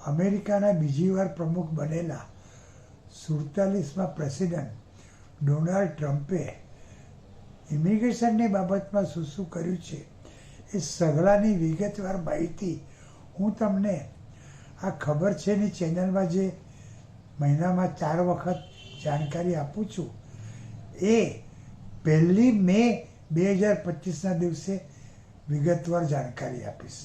અમેરિકાના બીજી વાર પ્રમુખ બનેલા 47મા પ્રેસિડન્ટ ડોનાલ્ડ ટ્રમ્પે ઇમિગ્રેશનની બાબતમાં શું શું કર્યું છે એ સઘળાની વિગતવાર માહિતી હું તમને આ ખબર છે ની ચેનલમાં જે મહિનામાં 4 વખત જાણકારી આપું છું એ 1 મે 2025ના દિવસે વિગતવાર જાણકારી આપીશ.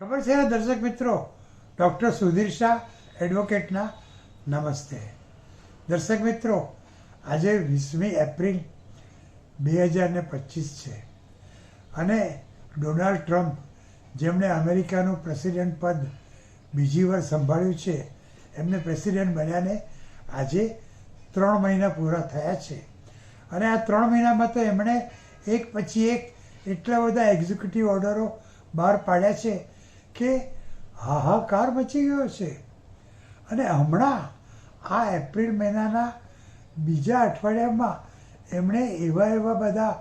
ખબર છે ને દર્શક મિત્રો, ડૉક્ટર સુધીર શાહ એડવોકેટના નમસ્તે. દર્શક મિત્રો, આજે 20મી એપ્રિલ 2025 છે અને ડોનાલ્ડ ટ્રમ્પ, જેમણે અમેરિકાનું પ્રેસિડન્ટ પદ બીજી વાર સંભાળ્યું છે, એમને પ્રેસિડન્ટ બન્યાને આજે 3 મહિના પૂરા થયા છે. અને આ 3 મહિનામાં તો એમણે એક પછી એક એટલા બધા એક્ઝિક્યુટિવ ઓર્ડરો બહાર પાડ્યા છે કે હાહાકાર મચી ગયો છે. અને હમણાં આ એપ્રિલ મહિનાના બીજા અઠવાડિયામાં એમણે એવા બધા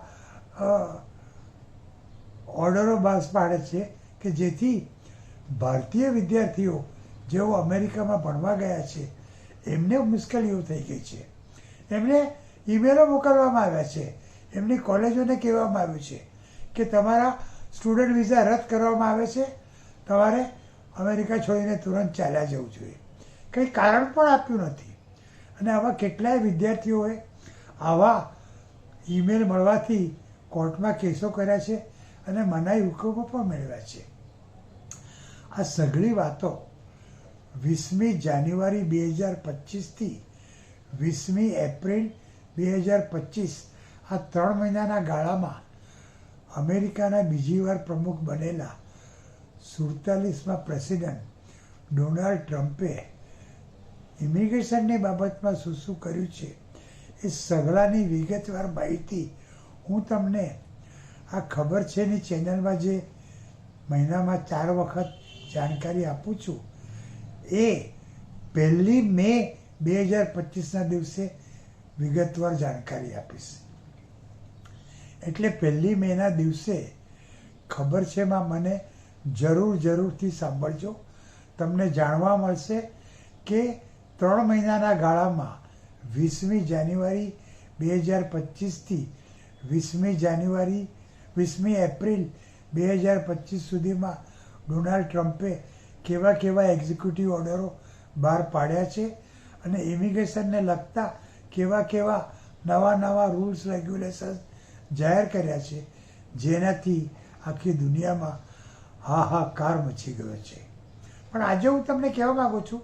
ઓર્ડરો બહાર પાડે છે કે જેથી ભારતીય વિદ્યાર્થીઓ જેઓ અમેરિકામાં ભણવા ગયા છે એમને મુશ્કેલીઓ થઈ ગઈ છે. એમને ઈમેલો મોકલવામાં આવ્યા છે, એમની કોલેજોને કહેવામાં આવ્યું છે કે તમારા સ્ટુડન્ટ વિઝા રદ કરવામાં આવે છે, તમારે અમેરિકા છોડીને તુરંત ચાલ્યા જવું જોઈએ. કંઈ કારણ પણ આપ્યું નથી. અને આવા કેટલાય વિદ્યાર્થીઓએ આવા ઈમેલ મળવાથી કોર્ટમાં કેસો કર્યા છે અને મનાઈ હુકમો પણ મેળવ્યા છે. આ સઘળી વાતો 20મી જાન્યુઆરી 2025થી 20મી એપ્રિલ 2025 આ 3 મહિનાના ગાળામાં અમેરિકાના બીજી વાર પ્રમુખ બનેલા 47મા પ્રેસિડન્ટ ડોનાલ્ડ ટ્રમ્પે ઇમિગ્રેશનની બાબતમાં શું શું કર્યું છે એ સઘળાની વિગતવાર માહિતી હું તમને આ ખબર છે ની ચેનલમાં જે મહિનામાં 4 વખત જાણકારી આપું છું એ 1 મે 2025ના દિવસે વિગતવાર જાણકારી આપીશ. એટલે 1 મેના દિવસે ખબર છે માં મને જરૂરથી સાંભળજો. તમને જાણવા મળશે કે 3 મહિનાના ગાળામાં 20મી જાન્યુઆરી 2025થી 20મી એપ્રિલ 2025 સુધીમાં ડોનાલ્ડ ટ્રમ્પે કેવા એક્ઝિક્યુટિવ ઓર્ડરો બહાર પાડ્યા છે અને ઇમિગ્રેશનને લગતા કેવા નવા રૂલ્સ રેગ્યુલેશન જાહેર કર્યા છે જેનાથી આખી દુનિયામાં હાહાકાર મચી ગયો છે. પણ આજે હું તમને કહેવા માગું છું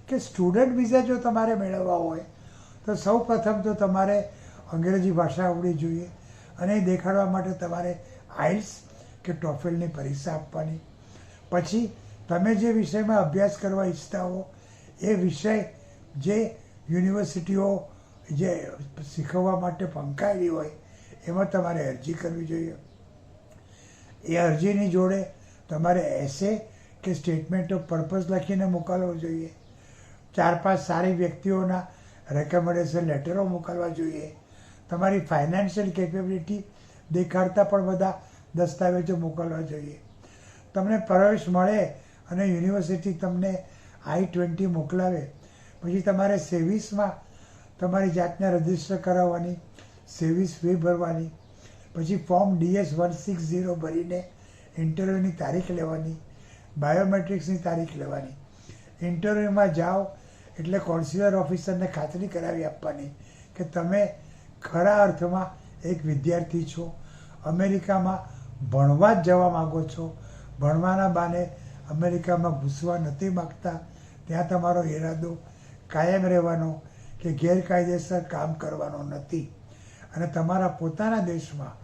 કે સ્ટુડન્ટ વિઝા જો તમારે મેળવવા હોય તો સૌ પ્રથમ તો તમારે અંગ્રેજી ભાષા આવડવી જોઈએ અને એ દેખાડવા માટે તમારે આઇલ્સ કે ટોફેલની પરીક્ષા આપવાની. પછી તમે જે વિષયમાં અભ્યાસ કરવા ઈચ્છતા હો એ વિષય જે યુનિવર્સિટીઓ જે શીખવવા માટે ફંકાયેલી હોય એમાં તમારે અરજી કરવી જોઈએ. એ અરજીની જોડે તમારે એસે કે સ્ટેટમેન્ટ ઓફ પર્પઝ લખીને મોકલવો જોઈએ. 4-5 સારી વ્યક્તિઓના રેકમેન્ડેશન લેટરો મોકલવા જોઈએ. તમારી ફાઇનાન્શિયલ કેપેબિલિટી દેખાડતા પણ બધા દસ્તાવેજો મોકલવા જોઈએ. તમને પ્રવેશ મળે અને યુનિવર્સિટી તમને I-20 મોકલાવે પછી તમારે સેવિસમાં તમારી જાતને રજીસ્ટર કરાવવાની, સેવિસ ફી ભરવાની, પછી ફોર્મ DS-160 ભરીને ઇન્ટરવ્યૂની તારીખ લેવાની, બાયોમેટ્રિક્સની તારીખ લેવાની. ઇન્ટરવ્યૂમાં જાઓ એટલે કોન્સ્યુલર ઓફિસરને ખાતરી કરાવી આપવાની કે તમે ખરા અર્થમાં એક વિદ્યાર્થી છો, અમેરિકામાં ભણવા જ જવા માગો છો, ભણવાના બહાને અમેરિકામાં ઘૂસવા નથી માગતા, ત્યાં તમારો ઈરાદો કાયમ રહેવાનો કે ગેરકાયદેસર કામ કરવાનો નથી અને તમારા પોતાના દેશમાં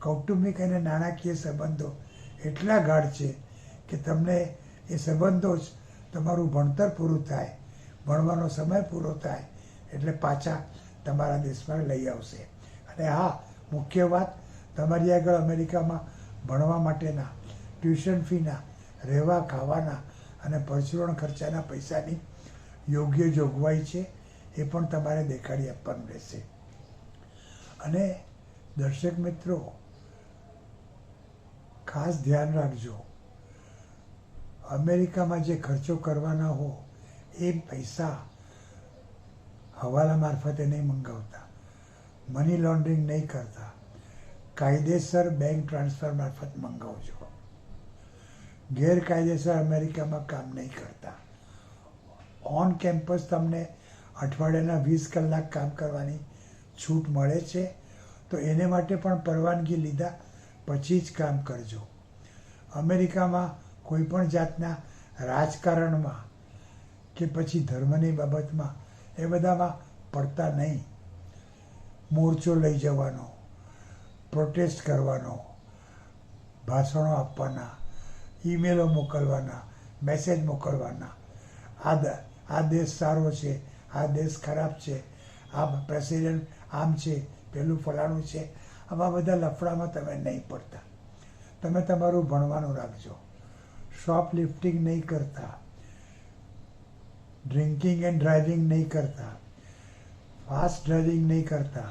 કૌટુંબિક અને નાણાકીય સંબંધો એટલા ગાઢ છે કે તમને એ સંબંધો જ તમારું ભણતર પૂરું થાય, ભણવાનો સમય પૂરો થાય એટલે પાછા તમારા દેશમાં લઈ આવશે. અને હા, મુખ્ય વાત, તમારી આગળ અમેરિકામાં ભણવા માટેના ટ્યુશન ફીના, રહેવા ખાવાના અને પરચુરણ ખર્ચાના પૈસાની યોગ્ય જોગવાઈ છે એ પણ તમારે દેખાડી આપવાનું રહેશે. અને દર્શક મિત્રો, ખાસ ધ્યાન રાખજો અમેરિકામાં જે ખર્ચો કરવાના હો એ પૈસા હવાલા મારફતે નહીં મંગાવતા, મની લોન્ડરિંગ નહીં કરતા, કાયદેસર બેંક ટ્રાન્સફર મારફત મંગાવજો. ગેરકાયદેસર અમેરિકામાં કામ નહીં કરતા. ઓન કેમ્પસ તમને અઠવાડિયાના 20 કલાક કામ કરવાની છૂટ મળે છે, તો એને માટે પણ પરવાનગી લીધા પછી જ કામ કરજો. અમેરિકામાં કોઈ પણ જાતના રાજકારણમાં કે પછી ધર્મની બાબતમાં એ બધામાં પડતા નહીં. મોરચો લઈ જવાનો, પ્રોટેસ્ટ કરવાનો, ભાષણો આપવાના, ઈમેલો મોકલવાના, મેસેજ મોકલવાના, આ દેશ સારો છે, આ દેશ ખરાબ છે, આ પ્રેસિડેન્ટ આમ છે, પેલું ફલાણું છે, આવા બધા લફડામાં તમે નહીં પડતા. તમે તમારું ભણવાનું રાખજો. શોપ લિફ્ટિંગ નહીં કરતા, ડ્રિંકિંગ એન્ડ ડ્રાઇવિંગ નહીં કરતા, ફાસ્ટ ડ્રાઇવિંગ નહીં કરતા,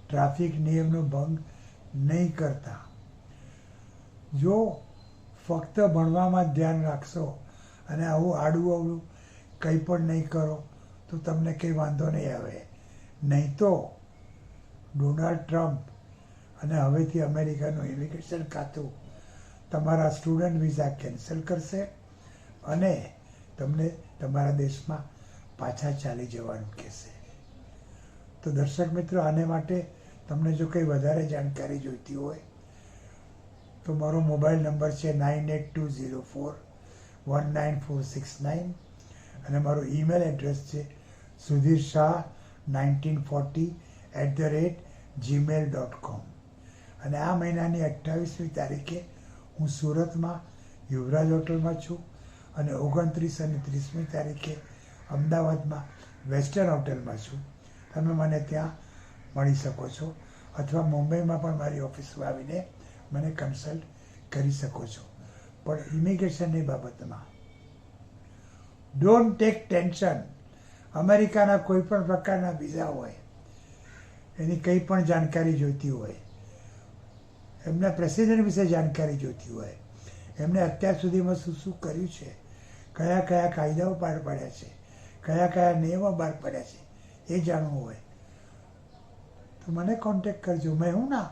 ટ્રાફિક નિયમનો ભંગ નહીં કરતા. જો ફક્ત ભણવામાં ધ્યાન રાખશો અને આવું આડું અવળું કંઈ પણ નહીં કરો તો તમને કંઈ વાંધો નહીં આવે. નહીં તો ડોનાલ્ડ ટ્રમ્પ અને હવેથી અમેરિકાનું ઇમિગ્રેશન ખાતું તમારા સ્ટુડન્ટ વિઝા કેન્સલ કરશે અને તમને તમારા દેશમાં પાછા ચાલી જવાનું કહેશે. તો દર્શક મિત્રો, આને માટે તમને જો કંઈ વધારે જાણકારી જોઈતી હોય તો મારો મોબાઈલ નંબર છે 9820419469 અને મારો ઈમેલ એડ્રેસ છે sudhirshah1940@gmail.com. અને આ મહિનાની 28મી તારીખે હું સુરતમાં યુવરાજ હોટલમાં છું અને 29 અને 30મી તારીખે અમદાવાદમાં વેસ્ટર્ન હોટલમાં છું. તમે મને ત્યાં મળી શકો છો અથવા મુંબઈમાં પણ મારી ઓફિસમાં આવીને મને કન્સલ્ટ કરી શકો છો. પણ ઇમિગ્રેશનની બાબતમાં ડોન્ટ ટેક ટેન્શન. અમેરિકાના કોઈ પણ પ્રકારના વિઝા હોય, એની કંઈ પણ જાણકારી જોઈતી હોય, એમના પ્રેસિડેન્ટ વિશે જાણકારી જોઈતી હોય, એમને અત્યાર સુધીમાં શું શું કર્યું છે, કયા કયા કાયદાઓ બહાર પાડ્યા છે, કયા કયા નિયમો બહાર પાડ્યા છે, એ જાણવું હોય તો મને કોન્ટેક્ટ કરજો. મેં હું ના